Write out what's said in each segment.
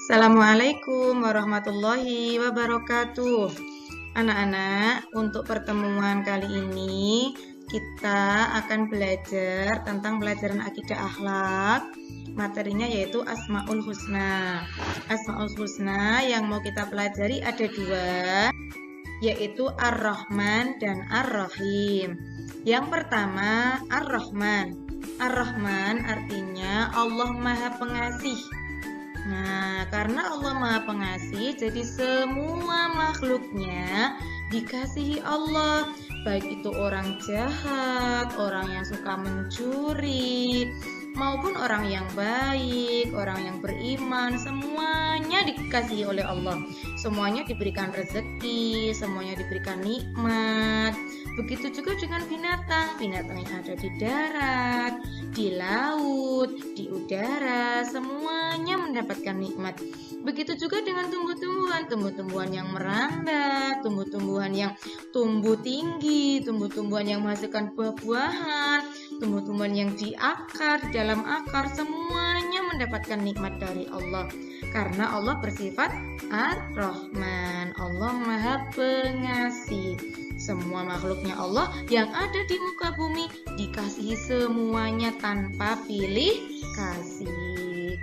Assalamualaikum warahmatullahi wabarakatuh. Anak-anak, untuk pertemuan kali ini kita akan belajar tentang pelajaran akidah akhlak. Materinya yaitu Asmaul Husna. Asmaul Husna yang mau kita pelajari ada dua, yaitu Ar-Rahman dan Ar-Rahim. Yang pertama, Ar-Rahman. Ar-Rahman artinya Allah Maha Pengasih. Nah, karena Allah Maha Pengasih, jadi semua makhluknya dikasihi Allah. Baik itu orang jahat, orang yang suka mencuri, maupun orang yang baik, orang yang beriman, semuanya dikasihi oleh Allah. Semuanya diberikan rezeki, semuanya diberikan nikmat. Begitu juga dengan binatang yang ada di darat, di laut, di udara, semuanya mendapatkan nikmat. Begitu juga dengan tumbuh-tumbuhan yang merambat, tumbuh-tumbuhan yang tumbuh tinggi, tumbuh-tumbuhan yang menghasilkan buah-buahan, tumbuh-tumbuhan yang di dalam akar, semuanya mendapatkan nikmat dari Allah. Karena Allah bersifat Ar-Rahman, Allah Maha Pengasih. Semua makhluknya Allah yang ada di muka bumi dikasihi semuanya tanpa pilih kasih.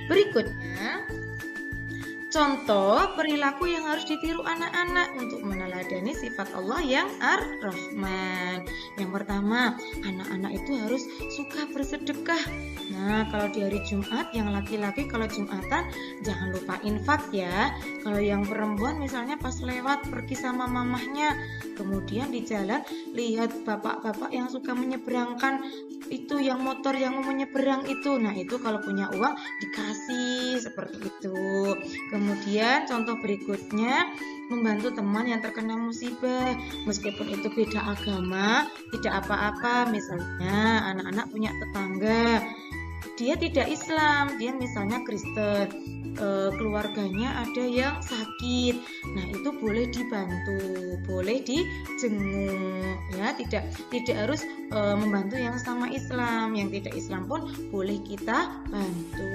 Berikutnya, contoh perilaku yang harus ditiru anak-anak untuk meneladani sifat Allah yang Ar-Rahman. Yang pertama, anak-anak itu harus suka bersedekah. Nah, kalau di hari Jumat, yang laki-laki kalau Jumatan jangan lupa infak ya. Kalau yang perempuan misalnya pas lewat pergi sama mamahnya, kemudian di jalan lihat bapak-bapak yang suka menyeberangkan itu, yang motor yang mau menyeberang itu. Nah, itu kalau punya uang dikasih seperti itu. Kemudian contoh berikutnya, membantu teman yang terkena musibah, meskipun itu beda agama, tidak apa-apa. Misalnya anak-anak punya tetangga, dia tidak Islam, dia misalnya Kristen, keluarganya ada yang sakit. Nah, itu boleh dibantu, boleh dijenguk ya, tidak harus membantu yang sama Islam, yang tidak Islam pun boleh kita bantu.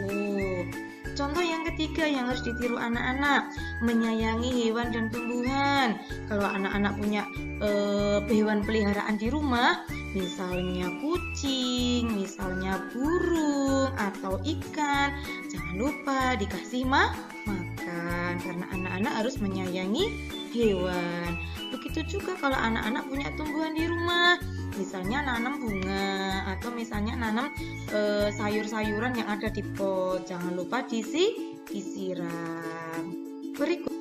Contoh yang ketiga yang harus ditiru anak-anak, menyayangi hewan dan tumbuhan. Kalau anak-anak punya hewan peliharaan di rumah, misalnya kucing, misalnya burung atau ikan, jangan lupa dikasih makan, karena anak-anak harus menyayangi hewan. Begitu juga kalau anak-anak punya tumbuhan di rumah, misalnya nanam bunga atau misalnya nanam sayur-sayuran yang ada di pot, jangan lupa disiram. Berikut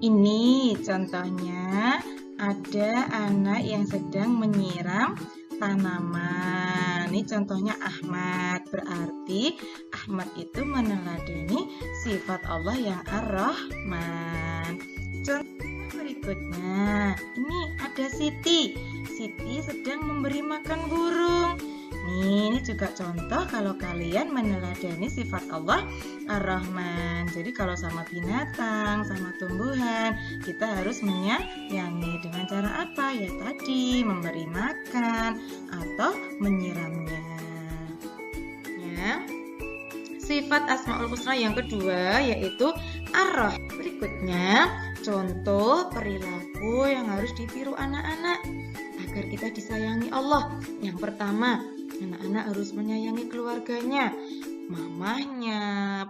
ini contohnya, ada anak yang sedang menyiram tanaman. Ini contohnya Ahmad, berarti Ahmad itu meneladani sifat Allah yang Ar-Rahman. Contoh berikutnya, ini ada Siti sedang memberi makan burung. Ini juga contoh kalau kalian meneladani sifat Allah Ar-Rahman. Jadi kalau sama binatang, sama tumbuhan, kita harus menyayangi. Dengan cara apa? Ya tadi, memberi makan atau menyiramnya. Ya. Sifat Asmaul Husna yang kedua yaitu Ar-Rahim. Berikutnya, contoh perilaku yang harus ditiru anak-anak agar kita disayangi Allah. Yang pertama, anak-anak harus menyayangi keluarganya, mamahnya,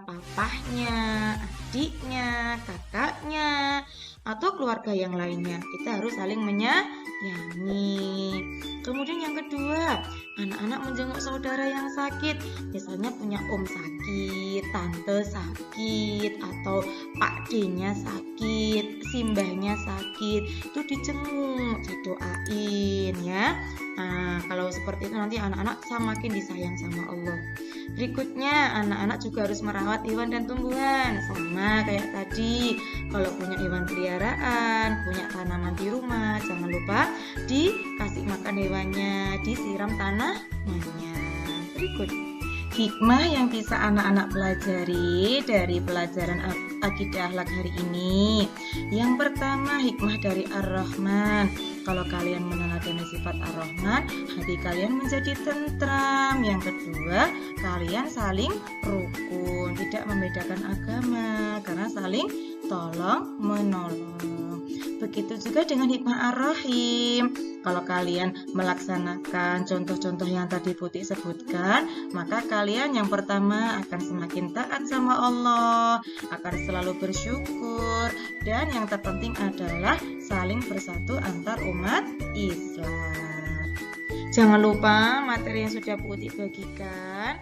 papahnya, adiknya, kakaknya, atau keluarga yang lainnya. Kita harus saling menyayangi. Kemudian yang kedua, anak-anak menjenguk saudara yang sakit. Misalnya punya om sakit, tante sakit, atau pak D-nya sakit, simbahnya sakit, itu dijenguk, didoain ya. Nah, kalau seperti itu nanti anak-anak semakin disayang sama Allah. Berikutnya, anak-anak juga harus merawat hewan dan tumbuhan. Sama kayak tadi, kalau punya hewan peliharaan, punya tanaman di rumah, jangan lupa dikasih makan hewannya, disiram tanamannya. Berikut, Hikmah yang bisa anak-anak pelajari dari pelajaran akidah akhlak hari ini. Yang pertama, hikmah dari Ar-Rahman. Kalau kalian meneladani sifat Ar-Rahman, hati kalian menjadi tentram. Yang kedua, kalian saling rukun, tidak membedakan agama karena saling tolong menolong. Begitu juga dengan hikmah Ar-Rahim. Kalau kalian melaksanakan contoh-contoh yang tadi Putih sebutkan, maka kalian yang pertama akan semakin taat sama Allah, akan selalu bersyukur, dan yang terpenting adalah saling bersatu antar umat Islam. Jangan lupa materi yang sudah Putih bagikan